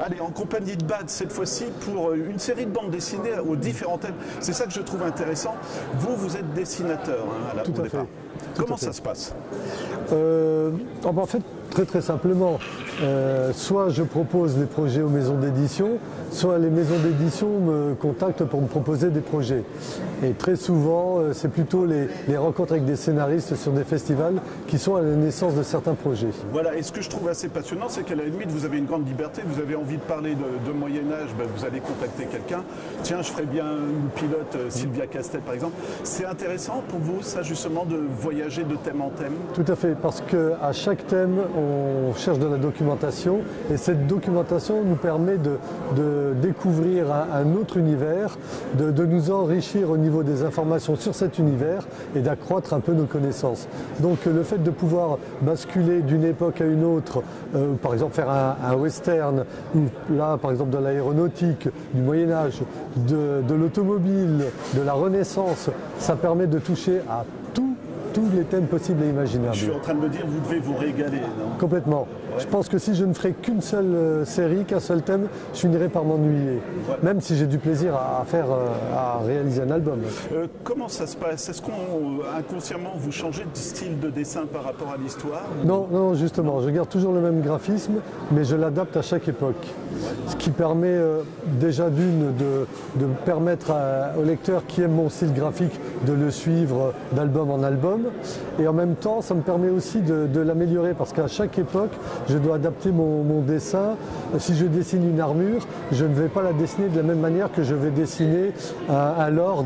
Allez, en compagnie de Bad, cette fois-ci, pour une série de bandes dessinées aux différents thèmes. C'est ça que je trouve intéressant. Vous êtes dessinateur Tout au à départ. fait. Comment ça se passe? En fait, très simplement, soit je propose des projets aux maisons d'édition, soit les maisons d'édition me contactent pour me proposer des projets. Et très souvent, c'est plutôt les rencontres avec des scénaristes sur des festivals qui sont à la naissance de certains projets. Voilà, et ce que je trouve assez passionnant, c'est qu'à la limite, vous avez une grande liberté, vous avez envie de parler de Moyen-Âge, ben, vous allez contacter quelqu'un. Tiens, je ferais bien une pilote, Sylvia Castel par exemple. C'est intéressant pour vous, ça justement, de voyager de thème en thème? Tout à fait, parce qu'à chaque thème, on cherche de la documentation et cette documentation nous permet de découvrir un autre univers, de nous enrichir au niveau des informations sur cet univers et d'accroître un peu nos connaissances. Donc le fait de pouvoir basculer d'une époque à une autre, par exemple faire un western, ou là par exemple de l'aéronautique, du Moyen-Âge, de l'automobile, de la Renaissance, ça permet de toucher à tous les thèmes possibles et imaginables. Je suis en train de me dire, vous devez vous régaler, non? Complètement. Ouais. Je pense que si je ne ferais qu'une seule série, qu'un seul thème, je finirais par m'ennuyer. Ouais. Même si j'ai du plaisir à réaliser un album. Comment ça se passe? Est-ce qu'inconsciemment vous changez de style de dessin par rapport à l'histoire? Non, justement. Je garde toujours le même graphisme, mais je l'adapte à chaque époque. Ouais. Ce qui permet déjà d'une de permettre au lecteur qui aime mon style graphique de le suivre d'album en album. Et en même temps, ça me permet aussi de l'améliorer parce qu'à chaque époque, je dois adapter mon dessin. Si je dessine une armure, je ne vais pas la dessiner de la même manière que je vais dessiner un lord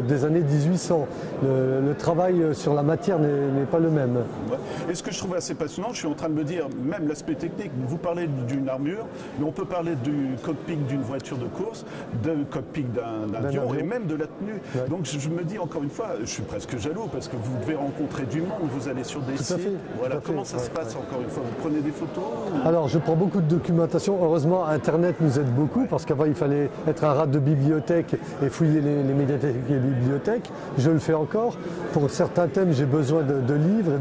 des années 1800. Le travail sur la matière n'est pas le même. Ouais. Et ce que je trouve assez passionnant, je suis en train de me dire, même l'aspect technique, vous parlez d'une armure, mais on peut parler du cockpit d'une voiture de course, du cockpit d'un avion et même de la tenue. Ouais. Donc je me dis encore une fois, je suis presque jaloux parce que vous devez rencontrer du monde, vous allez sur des sites. Voilà. Comment ça se passe encore une fois? Vous prenez des photos ou... Alors je prends beaucoup de documentation. Heureusement, Internet nous aide beaucoup parce qu'avant il fallait être un rat de bibliothèque et fouiller les médiathèques et les bibliothèques. Je le fais encore. Pour certains thèmes, j'ai besoin de livres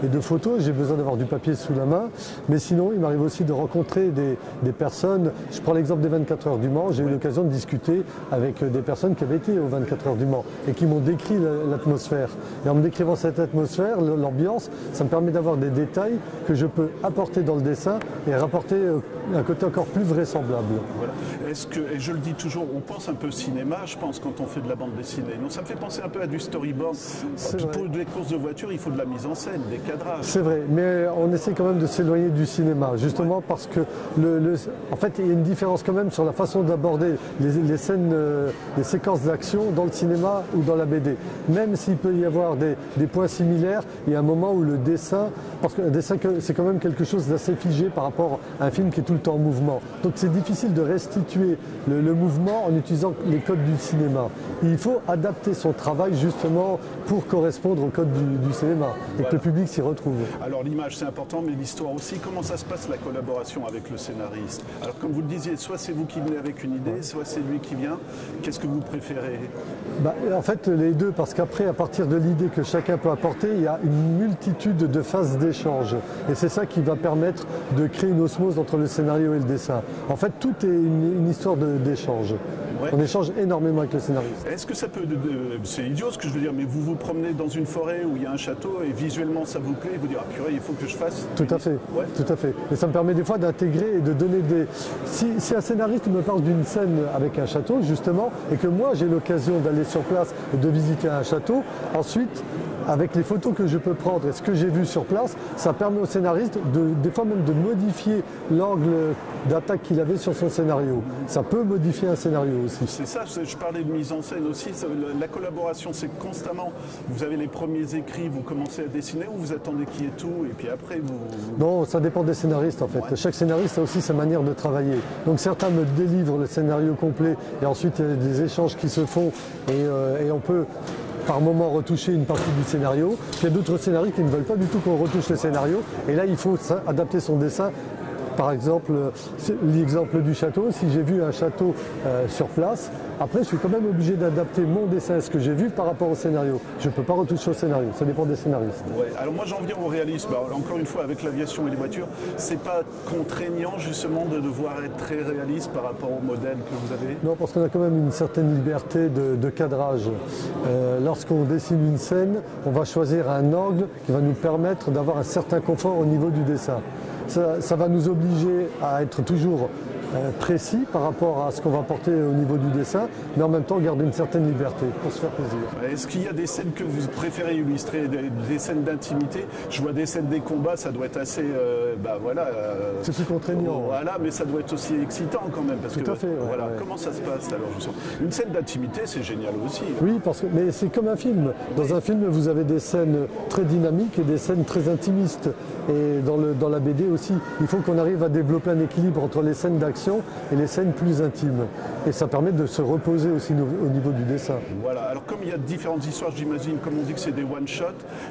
et de photos. J'ai besoin d'avoir du papier sous la main. Mais sinon, il m'arrive aussi de rencontrer des personnes. Je prends l'exemple des 24 heures du Mans. J'ai eu l'occasion de discuter avec des personnes qui avaient été aux 24 heures du Mans et qui m'ont décrit l'atmosphère. Et en me décrivant cette atmosphère, l'ambiance, ça me permet d'avoir des détails que je peux apporter dans le dessin et rapporter un côté encore plus vraisemblable. Voilà. Est-ce que, et je le dis toujours, on pense un peu cinéma, je pense, quand on fait de la bande dessinée. Non, ça me fait penser un peu à du storyboard. Pour des courses de voiture, il faut de la mise en scène, des cadrages. C'est vrai, mais on essaie quand même de s'éloigner du cinéma, justement parce que, en fait, il y a une différence quand même sur la façon d'aborder les scènes, les séquences d'action dans le cinéma ou dans la BD. Même s'il peut y avoir des points similaires, il y a un moment où le dessin, parce qu'un dessin c'est quand même quelque chose d'assez figé par rapport à un film qui est tout le temps en mouvement. Donc c'est difficile de restituer le mouvement en utilisant les codes du cinéma. Il faut adapter son travail justement pour correspondre aux codes du cinéma et que le public s'y retrouve. Alors l'image c'est important, mais l'histoire aussi. Comment ça se passe la collaboration avec le scénariste? Alors comme vous le disiez, soit c'est vous qui venez avec une idée, soit c'est lui qui vient. Qu'est-ce que vous préférez? En fait les deux, parce qu'après à partir de l'idée que chacun peut apporter, il y a une multitude de phases d'échange. Et c'est ça qui va permettre de créer une osmose entre le scénario et le dessin. En fait tout est une histoire d'échange. Ouais. On échange énormément avec le scénariste. Est-ce que ça peut... c'est idiot ce que je veux dire, mais vous vous promenez dans une forêt où il y a un château et visuellement ça vous plaît et vous dire ah purée, il faut que je fasse... Tout à fait, ouais. Tout à fait. Et ça me permet des fois d'intégrer et de donner des... Si un scénariste me parle d'une scène avec un château, justement, et que moi j'ai l'occasion d'aller sur place et de visiter un château, ensuite... avec les photos que je peux prendre et ce que j'ai vu sur place, ça permet au scénariste des fois même de modifier l'angle d'attaque qu'il avait sur son scénario. Ça peut modifier un scénario aussi. C'est ça, je parlais de mise en scène aussi. La collaboration, c'est constamment. Vous avez les premiers écrits, vous commencez à dessiner ou vous attendez qu'il y ait tout et puis après vous... Non, ça dépend des scénaristes en fait. Ouais. Chaque scénariste a aussi sa manière de travailler. Donc certains me délivrent le scénario complet et ensuite il y a des échanges qui se font et on peut... par moment retoucher une partie du scénario. Puis il y a d'autres scénaristes qui ne veulent pas du tout qu'on retouche le scénario. Et là, il faut adapter son dessin Par exemple, l'exemple du château, si j'ai vu un château sur place, après je suis quand même obligé d'adapter mon dessin, ce que j'ai vu par rapport au scénario. Je ne peux pas retoucher au scénario, ça dépend des scénaristes. Ouais. Alors moi j'en viens au réalisme. Alors, encore une fois, avec l'aviation et les voitures, c'est pas contraignant justement de devoir être très réaliste par rapport au modèle que vous avez? Non, parce qu'on a quand même une certaine liberté de cadrage. Lorsqu'on dessine une scène, on va choisir un angle qui va nous permettre d'avoir un certain confort au niveau du dessin. Ça va nous obliger à être toujours précis par rapport à ce qu'on va porter au niveau du dessin, mais en même temps garder une certaine liberté pour se faire plaisir. Est-ce qu'il y a des scènes que vous préférez illustrer, des scènes d'intimité? Je vois des scènes des combats, ça doit être assez... c'est plus contraignant. Voilà, mais ça doit être aussi excitant quand même. Parce Tout à fait, ouais, voilà, ouais. Comment ça se passe alors justement? Une scène d'intimité, c'est génial aussi. Oui, mais c'est comme un film. Dans un film, vous avez des scènes très dynamiques et des scènes très intimistes. Et dans la BD aussi, il faut qu'on arrive à développer un équilibre entre les scènes d'action et les scènes plus intimes. Et ça permet de se reposer aussi au niveau du dessin. Voilà, alors comme il y a différentes histoires, j'imagine, comme on dit que c'est des one-shots,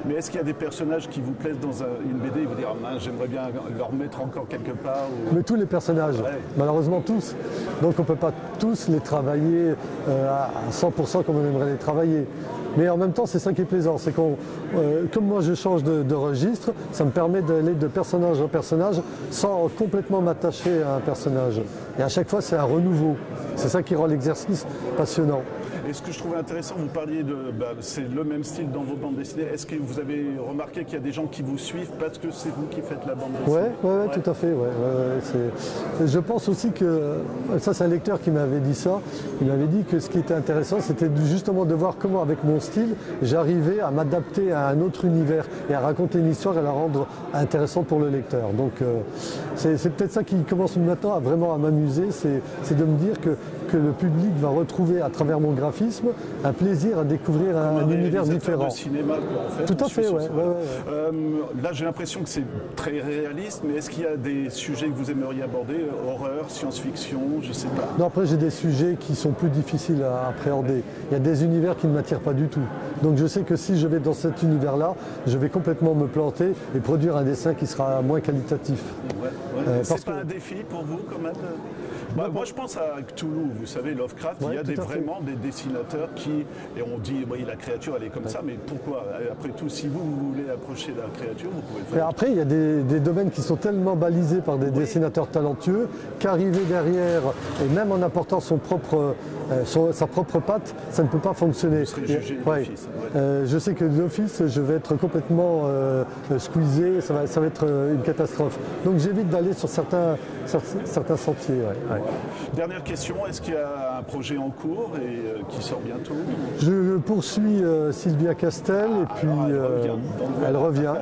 mais est-ce qu'il y a des personnages qui vous plaisent dans une BD et vous dire, ah, j'aimerais bien leur mettre encore quelque part Mais tous les personnages, ouais. Malheureusement tous. Donc on ne peut pas tous les travailler à 100% comme on aimerait les travailler. Mais en même temps, c'est ça qui est plaisant, c'est comme moi je change de registre, ça me permet d'aller de personnage en personnage sans complètement m'attacher à un personnage. Et à chaque fois, c'est un renouveau. C'est ça qui rend l'exercice passionnant. Et ce que je trouvais intéressant, vous parliez c'est le même style dans vos bandes dessinées. Est-ce que vous avez remarqué qu'il y a des gens qui vous suivent parce que c'est vous qui faites la bande dessinée? Oui, tout à fait. Je pense aussi que, ça c'est un lecteur qui m'avait dit ça, il m'avait dit que ce qui était intéressant, c'était justement de voir comment avec mon style, j'arrivais à m'adapter à un autre univers et à raconter une histoire et à la rendre intéressante pour le lecteur. Donc c'est peut-être ça qui commence maintenant vraiment à m'amuser, c'est de me dire que le public va retrouver à travers mon graphisme un plaisir à découvrir un univers différent. De cinéma, quoi, en fait. Tout à fait, ouais. Là, j'ai l'impression que c'est très réaliste, mais est-ce qu'il y a des sujets que vous aimeriez aborder? Horreur, science-fiction, je sais pas. Non, après, j'ai des sujets qui sont plus difficiles à appréhender. Il y a des univers qui ne m'attirent pas du tout. Donc je sais que si je vais dans cet univers-là, je vais complètement me planter et produire un dessin qui sera moins qualitatif. C'est pas un défi pour vous, quand même? Moi, je pense à Cthulhu, vous savez, Lovecraft, il y a vraiment des dessinateurs qui, et on dit, la créature, elle est comme ça, mais pourquoi? Après tout, si vous voulez approcher la créature, vous pouvez le faire. Et après, il y a des domaines qui sont tellement balisés par des dessinateurs talentueux qu'arriver derrière, et même en apportant sa propre patte, ça ne peut pas fonctionner. Vous serez jugé d'office. Je sais que d'office, je vais être complètement squeezé, ça va être une catastrophe. Donc j'évite d'aller sur certains sentiers. Dernière question, est-ce qu'il y a un projet en cours et qui sort bientôt? Je poursuis Sylvia Castel et puis elle revient.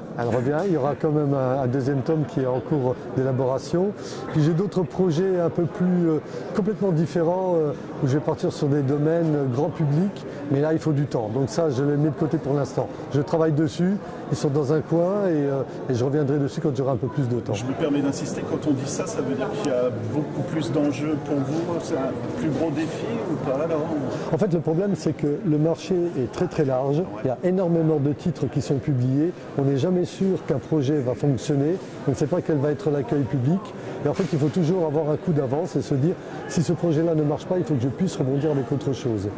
Il y aura quand même un deuxième tome qui est en cours d'élaboration. Puis j'ai d'autres projets un peu plus complètement différents où je vais partir sur des domaines grand public, mais là il faut du temps. Donc ça, je les mets de côté pour l'instant. Je travaille dessus, ils sont dans un coin et je reviendrai dessus quand j'aurai un peu plus de temps. Je me permets d'insister, quand on dit ça, ça veut dire qu'il y a beaucoup plus d'enjeux pour vous? C'est un plus gros défi ou pas alors? En fait, le problème, c'est que le marché est très très large. Il y a énormément de titres qui sont publiés. On n'est jamais sûr qu'un projet va fonctionner. On ne sait pas quel va être l'accueil public. Et en fait, il faut toujours avoir un coup d'avance et se dire, si ce projet-là ne marche pas, il faut que je puisse rebondir avec autre chose.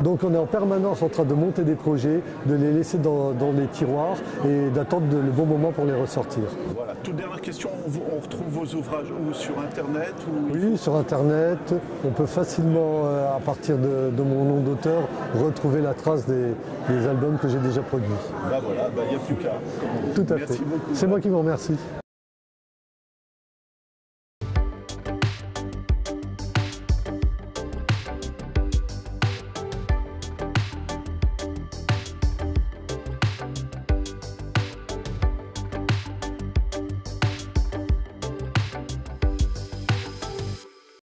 Donc on est en permanence en train de monter des projets, de les laisser dans les tiroirs et d'attendre le bon moment pour les ressortir. Voilà. Toute dernière question, on retrouve vos ouvrages où? Sur Internet ou... Oui, sur Internet. On peut facilement, à partir de mon nom d'auteur, retrouver la trace des albums que j'ai déjà produits. Voilà, il n'y a plus qu'à. Tout à fait. Merci beaucoup. C'est moi qui vous remercie.